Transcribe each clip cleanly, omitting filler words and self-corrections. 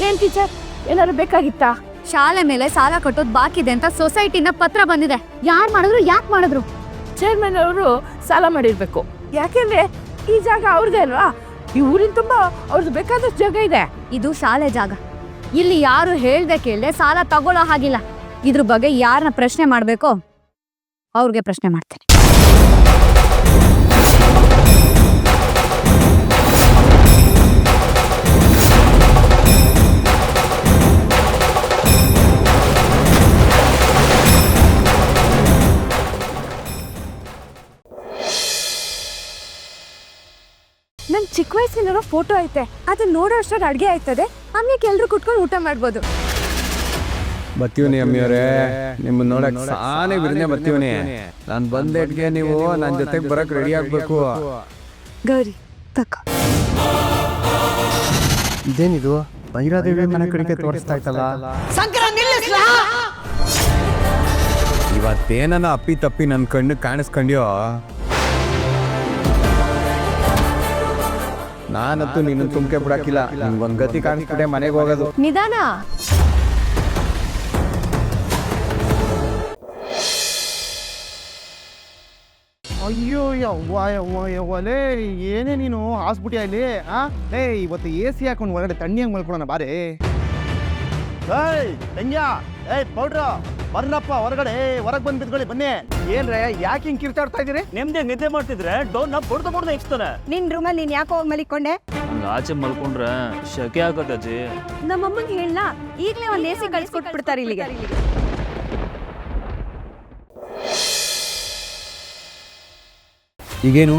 ಏನ್ ಟೀಚರ್ ಏನಾದ್ರು ಬೇಕಾಗಿತ್ತಾ? ಶಾಲೆ ಮೇಲೆ ಸಾಲ ಕಟ್ಟೋದು ಬಾಕಿ ಇದೆ ಅಂತ ಸೊಸೈಟಿನ ಪತ್ರ ಬಂದಿದೆ. ಯಾರು ಮಾಡಿದ್ರು ಯಾಕೆ ಮಾಡಿದ್ರು? ಚೇರ್ಮನ್ ಅವರು ಸಾಲ ಮಾಡಿರ್ಬೇಕು. ಯಾಕೆಂದ್ರೆ ಈ ಜಾಗ ಅವ್ರದೇ ಅಲ್ವಾ? ಈ ಊರಿನ ತುಂಬಾ ಅವ್ರದ್ದು ಬೇಕಾದಷ್ಟು ಜಾಗ ಇದೆ. ಇದು ಶಾಲೆ ಜಾಗ. ಇಲ್ಲಿ ಯಾರು ಹೇಳ್ದೆ ಕೇಳ್ದೆ ಸಾಲ ತಗೊಳ್ಳೋ ಹಾಗಿಲ್ಲ. ಇದ್ರ ಬಗ್ಗೆ ಯಾರನ್ನ ಪ್ರಶ್ನೆ ಮಾಡ್ಬೇಕೋ ಅವ್ರಿಗೆ ಪ್ರಶ್ನೆ ಮಾಡ್ತೇನೆ. ನನ್ ಚಿಕ್ಕ ವಯಸ್ಸಿನ ಫೋಟೋ ಐತೆ, ಅದನ್ನ ನೋಡೋ ಅಷ್ಟೊಂದು ಅಡ್ಗೆ ಆಯ್ತದೆ. ಆಮೇಲೆ ಎಲ್ರು ಕುತ್ಕೊಂಡು ಊಟ ಮಾಡ್ಬೋದು. ಬರ್ತೀವಿ ಅಮ್ಮಿಯವರೇ, ನಿಮ್ಮನ್ನ ನೋಡಕ್ ಸಾನೆ ಬಿರ್ನೆ ಬರ್ತೀವಿ. ನಾನು ಬಂದೇಟ್ಗೆ ನೀವು ನನ್ನ ಜೊತೆಗೆ ಬರಕ್ ರೆಡಿ ಆಗ್ಬೇಕು. ಗೌರಿ ತಕ್ಕ ಇದೇನಿದು ಭೈರಾದೇವಿ ಮನೆ ಕಡೆಗೆ ತೋರಿಸ್ತಾ ಇತ್ತಲ್ಲ. ಇವತ್ತೇನ ಅಪ್ಪಿ ತಪ್ಪಿ ನನ್ನ ಕಣ್ಣು ಕಾಣಿಸ್ಕೊಂಡ್ಯೋ? ನಾನಂತೂ ನಿನ್ನ ತುಮ್ಕೆ ಬಿಡಾಕಿಲ್ಲ. ನಿಮ್ಗೊಂದ್ ಗತಿ ಕಾಣಿಸ್ಬಿಟ್ಟೆ ಮನೆಗೆ ಹೋಗೋದು. ನಿಧಾನ. ಅಯ್ಯೋ ಯವ್ವಲೇ, ಏನೇ ನೀನು ಹಾಸ್ಬಿಟ್ಟಿಯ ಇಲ್ಲಿ? ಲೇ ಇವತ್ತು AC ಹಾಕೊಂಡು ಒಳಗಡೆ ತಣ್ಣೀಯಾಗಿ ಮಲ್ಕೊಳೋಣ ಬಾರೇ. ಏಯ್ ತಂಗ್ಯ, ಏಯ್ ಪೌಡ್ರ, ಬರ್ರಪ್ಪ ಹೊರಗಡೆ, ಹೊರಗೆ ಬಂದು ಬಿದ್ಕೊಳ್ಳಿ ಬನ್ನಿ. ಏನ್ರೆ ಯಾಕೆ ಹಿಂಗೆ ಕಿರ್ಚಾಡ್ತಾ ಇದೀರಿ? ನೆಮ್ಮದಿ ನಿದ್ದೆ ಮಾಡ್ತಿದ್ರೆ ಡೋರ್ನ ಬಡ್ದು ಇಕ್ತಾನೆ. ನಿನ್ ರೂಮಲ್ಲಿ ನೀನ್ ಯಾಕೋ ಹೋಗಿ ಮಲಿಕೊಂಡೆ? ಆಚೆ ಮಲ್ಕೊಂಡ್ರೆ ಶಕೆ ಆಗತ್ತೆ ಅಜ್ಜಿ. ನಮ್ಮಮ್ಮಂಗೆ ಹೇಳ, ಈಗಲೇ ಒಂದು AC ಕಳಿಸ್ಕೊಟ್ಬಿಡ್ತಾರೆ ಇಲ್ಲಿಗೆ. ಈಗೇನು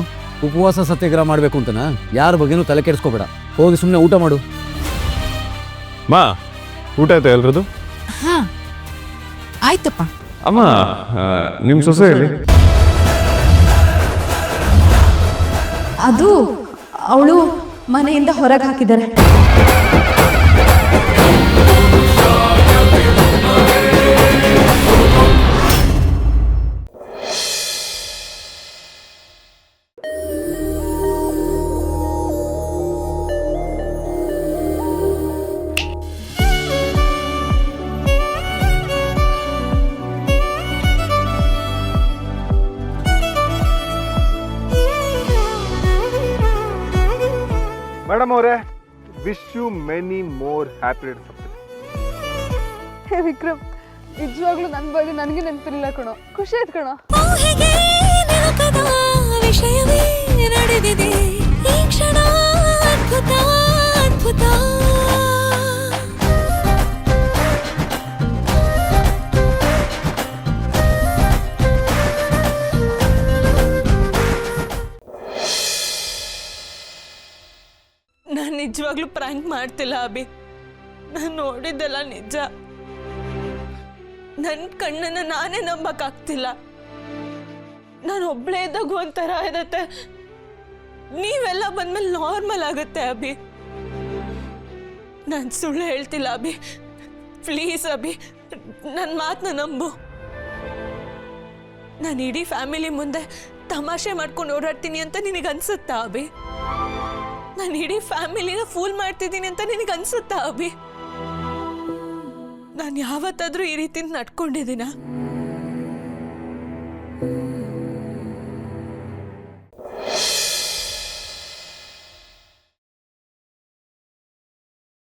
ಉಪವಾಸ ಸತ್ಯಾಗ್ರಹ ಮಾಡಬೇಕು ಅಂತನಾ? ಯಾರ ಬಗ್ಗೆನೂ ತಲೆ ಕೆಡಿಸ್ಕೋಬೇಡ, ಹೋಗಿ ಸುಮ್ಮನೆ ಊಟ ಮಾಡು. ಮಾ, ಊಟ ಆಯ್ತಾ ಎಲ್ರದು? ಆಯ್ತಪ್ಪ. ಅಮ್ಮ, ನಿಮ್ಮ ಸೊಸೆ ಹೇಳಿ. ಅದು ಅವಳು ಮನೆಯಿಂದ ಹೊರಗೆ ಹಾಕಿದ್ದಾರೆ. ಮೇಡಮ್ ಅವರೇ, wish you many more happy returns. Hey Vikram, ನಿಜವಾಗ್ಲೂ ನನ್ನ ಬಗ್ಗೆ ನನಗೆ ನೆನಪಿಲ್ಲ ಕಣೋ. ಖುಷಿ ಆಯ್ತು ಕಣೋ. ವಿಷಯವೇ ನಡೆದಿದೆ ಈ ಕ್ಷಣ, ಅದ್ಭುತ ಅದ್ಭುತ. ನಾನು ನಿಜವಾಗ್ಲೂ ಪ್ರ್ಯಾಂಕ್ ಮಾಡ್ತಿಲ್ಲ ಅಭಿ. ನಾನು ನೋಡಿದ್ದೆಲ್ಲ ನಿಜ. ನನ್ನ ಕಣ್ಣನ್ನು ನಾನೇ ನಂಬಕ್ಕಾಗ್ತಿಲ್ಲ. ನಾನು ಒಬ್ಳೇ ಇದ್ದಾಗ ಒಂಥರ ಇರತ್ತೆ, ನೀವೆಲ್ಲ ಬಂದ್ಮೇಲೆ ನಾರ್ಮಲ್ ಆಗುತ್ತೆ ಅಭಿ. ನಾನು ಸುಳ್ಳು ಹೇಳ್ತಿಲ್ಲ ಅಭಿ, ಪ್ಲೀಸ್ ಅಭಿ, ನನ್ನ ಮಾತನ್ನ ನಂಬು. ನಾನು ಇಡೀ ಫ್ಯಾಮಿಲಿ ಮುಂದೆ ತಮಾಷೆ ಮಾಡ್ಕೊಂಡು ಓಡಾಡ್ತೀನಿ ಅಂತ ನಿನಗನ್ಸುತ್ತಾ ಅಭಿ? ನಾನು ಇಡೀ ಫ್ಯಾಮಿಲಿನ ಫೂಲ್ ಮಾಡ್ತಿದ್ದೀನಿ ಅಂತ ನಿನಗನ್ಸುತ್ತಾ ಅಭಿ? ನಾನು ಯಾವತ್ತಾದ್ರೂ ಈ ರೀತಿ ನಡ್ಕೊಂಡಿದ್ದೀನ?